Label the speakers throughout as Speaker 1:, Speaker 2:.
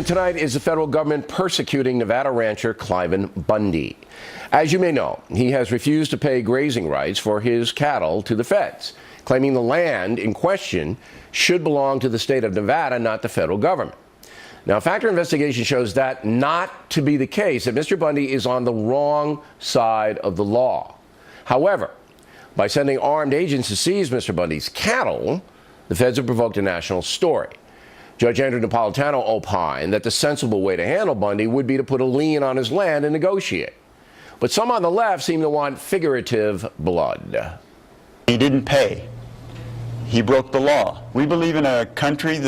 Speaker 1: Development tonight is the federal government persecuting Nevada rancher Cliven Bundy. As you may know, he has refused to pay grazing rights for his cattle to the feds, claiming the land in question should belong to the state of Nevada, not the federal government. Now, a factor investigation shows that not to be the case, that Mr. Bundy is on the wrong side of the law. However, by sending armed agents to seize Mr. Bundy's cattle, the feds have provoked a national story. Judge Andrew Napolitano opined that the sensible way to handle Bundy would be to put a lien on his land and negotiate. But some on the left seem to want figurative blood.
Speaker 2: He didn't pay. He broke the law. We believe in a country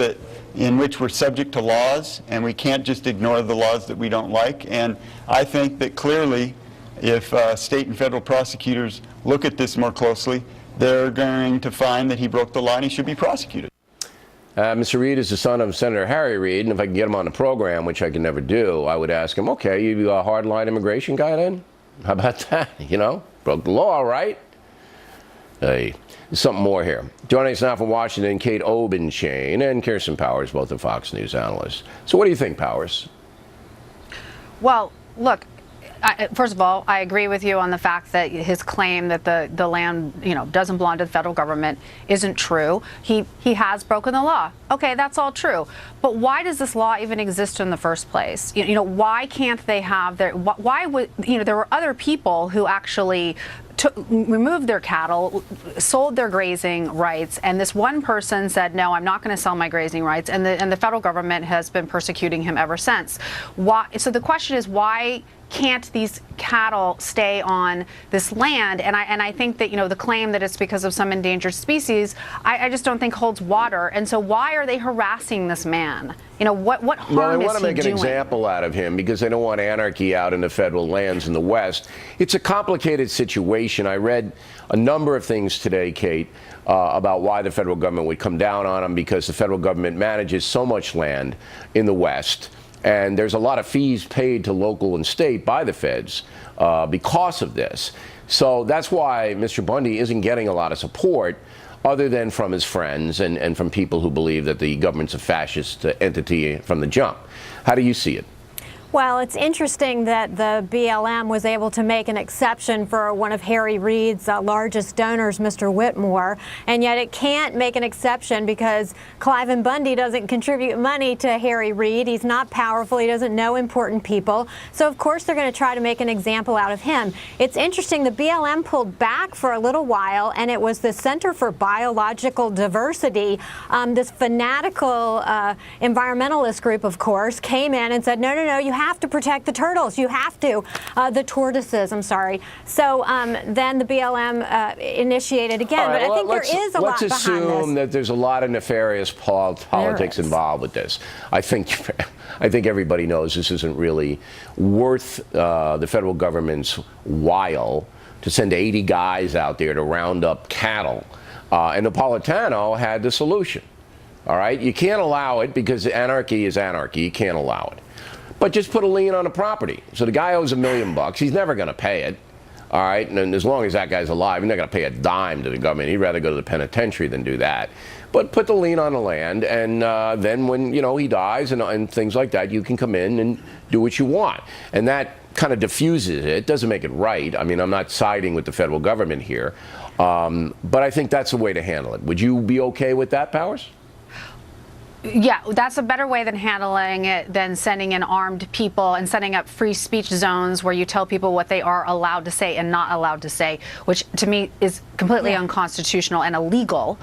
Speaker 2: in which we're subject to laws, and we can't just ignore the laws that we don't like. And I think that clearly, if state and federal prosecutors look at this more closely, they're going to find that he broke the law and he should be prosecuted.
Speaker 1: Mr. Reid is the son of Senator Harry Reid, and if I can get him on the program, which I can never do, I would ask him, okay, you a hardline immigration guy then? How about that? You know, broke the law, right? Hey, there's something more here. Joining us now from Washington, Kate Obenshain and Kirsten Powers, both are Fox News analysts. So what do you think, Powers?
Speaker 3: Well, look, first of all, I agree with you on the fact that his claim that the land, doesn't belong to the federal government isn't true. He has broken the law. Okay, that's all true. But why does this law even exist in the first place? Why can't they have their? Why would there were other people who actually removed their cattle, sold their grazing rights, and this one person said, no, I'm not going to sell my grazing rights, and the federal government has been persecuting him ever since. Why? So the question is, why can't these cattle stay on this land? And I think that the claim that it's because of some endangered species, I just don't think holds water. And so why are they harassing this man? What harm is he doing?
Speaker 1: Well, they want to make an example out of him because they don't want anarchy out in the federal lands in the West. It's a complicated situation. I read a number of things today, Kate, about why the federal government would come down on him, because the federal government manages so much land in the West. And there's a lot of fees paid to local and state by the feds because of this. So that's why Mr. Bundy isn't getting a lot of support other than from his friends and from people who believe that the government's a fascist entity from the jump. How do you see it?
Speaker 4: Well, it's interesting that the BLM was able to make an exception for one of Harry Reid's largest donors, Mr. Whitmore, and yet it can't make an exception because Cliven Bundy doesn't contribute money to Harry Reid. He's not powerful. He doesn't know important people. So, of course, they're going to try to make an example out of him. It's interesting. The BLM pulled back for a little while, and it was the Center for Biological Diversity, this fanatical environmentalist group, of course, came in and said, no, no, no, you have to protect the turtles. You have to. The tortoises, I'm sorry. So then the BLM initiated again.
Speaker 1: Right,
Speaker 4: but I think there is a lot behind this.
Speaker 1: Let's assume that there's a lot of nefarious politics involved with this. I think everybody knows this isn't really worth the federal government's while to send 80 guys out there to round up cattle. And Napolitano had the solution. All right? You can't allow it because anarchy is anarchy. You can't allow it. But just put a lien on the property. So the guy owes $1 million. He's never going to pay it. All right? And as long as that guy's alive, he's not going to pay a dime to the government. He'd rather go to the penitentiary than do that. But put the lien on the land, and then when he dies and things like that, you can come in and do what you want. And that kind of diffuses it. Doesn't make it right. I mean, I'm not siding with the federal government here. But I think that's the way to handle it. Would you be okay with that, Powers?
Speaker 3: Yeah, that's a better way than handling it than sending in armed people and setting up free speech zones where you tell people what they are allowed to say and not allowed to say, which to me is completely unconstitutional and illegal,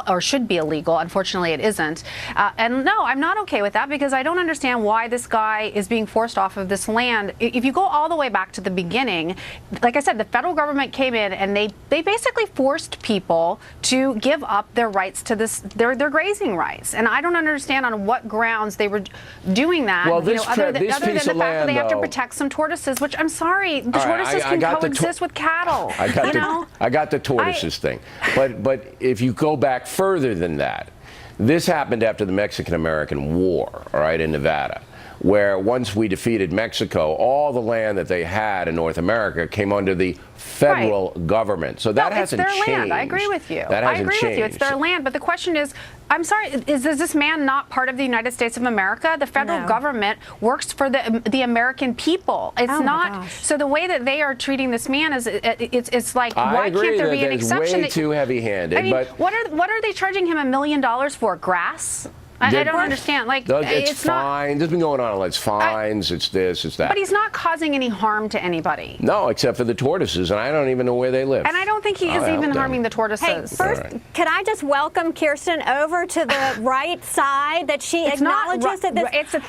Speaker 3: or should be illegal. Unfortunately, it isn't. And no, I'm not okay with that because I don't understand why this guy is being forced off of this land. If you go all the way back to the beginning, like I said, the federal government came in and they basically forced people to give up their rights to their grazing rights. And I don't understand on what grounds they were doing that.
Speaker 1: Well,
Speaker 3: other than the fact that they have to protect some tortoises, which I'm sorry, the tortoises can coexist with cattle.
Speaker 1: I got the tortoises thing. But if you go back further than that, this happened after the Mexican-American War, all right, in Nevada, where once we defeated Mexico, all the land that they had in North America came under the federal government. So that hasn't changed.
Speaker 3: It's their land. I agree with you.
Speaker 1: That hasn't changed.
Speaker 3: With you. It's their land. But the question is, I'm sorry, is this man not part of the United States of America? The federal government works for the American people. It's not. So the way that they are treating this man is, it's like, why can't there be an exception?
Speaker 1: Way too heavy-handed.
Speaker 3: I mean,
Speaker 1: but
Speaker 3: what are they charging him $1 million for? Grass? I don't understand. Like,
Speaker 1: it's fines. It's been going on. It's fines. It's this. It's that.
Speaker 3: But he's not causing any harm to anybody.
Speaker 1: No, except for the tortoises, and I don't even know where they live.
Speaker 3: And I don't think he is even harming the tortoises.
Speaker 4: Hey, first, can I just welcome Kirsten over to the right side? That she acknowledges that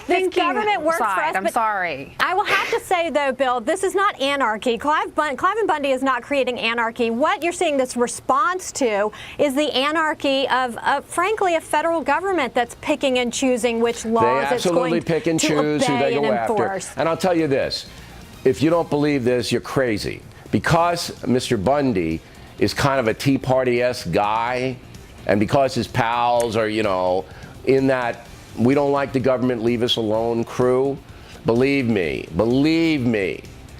Speaker 4: this government works for us.
Speaker 3: I'm sorry.
Speaker 4: I will have to say, though, Bill, this is not anarchy. Cliven Bundy is not creating anarchy. What you're seeing this response to is the anarchy of, frankly, a federal government that's picking and choosing which laws it's going to
Speaker 1: pick and choose who they go after. And I'll tell you this, if you don't believe this, you're crazy. Because Mr. Bundy is kind of a Tea Party-esque guy, and because his pals are, you know, in that we don't like the government, leave us alone crew, believe me,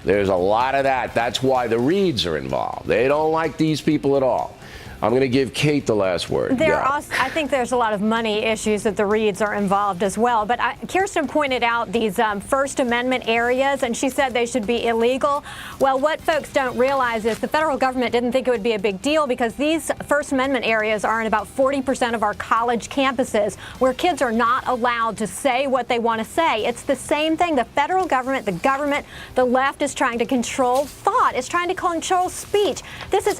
Speaker 1: there's a lot of that. That's why the Reids are involved. They don't like these people at all. I'm going to give Kate the last word.
Speaker 4: I think there's a lot of money issues that the Reids are involved as well. But Kirsten pointed out these First Amendment areas, and she said they should be illegal. Well, what folks don't realize is the federal government didn't think it would be a big deal because these First Amendment areas are in about 40% of our college campuses where kids are not allowed to say what they want to say. It's the same thing. The federal government, the left is trying to control thought. It's trying to control speech. This is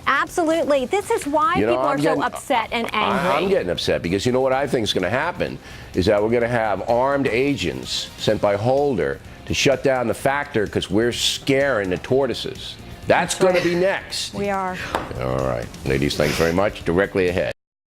Speaker 4: why people are so upset and angry.
Speaker 1: I'm getting upset because you know what I think is going to happen is that we're going to have armed agents sent by Holder to shut down the Factor because we're scaring the tortoises. That's going to be next.
Speaker 4: We are.
Speaker 1: All right. Ladies, thanks very much. Directly ahead.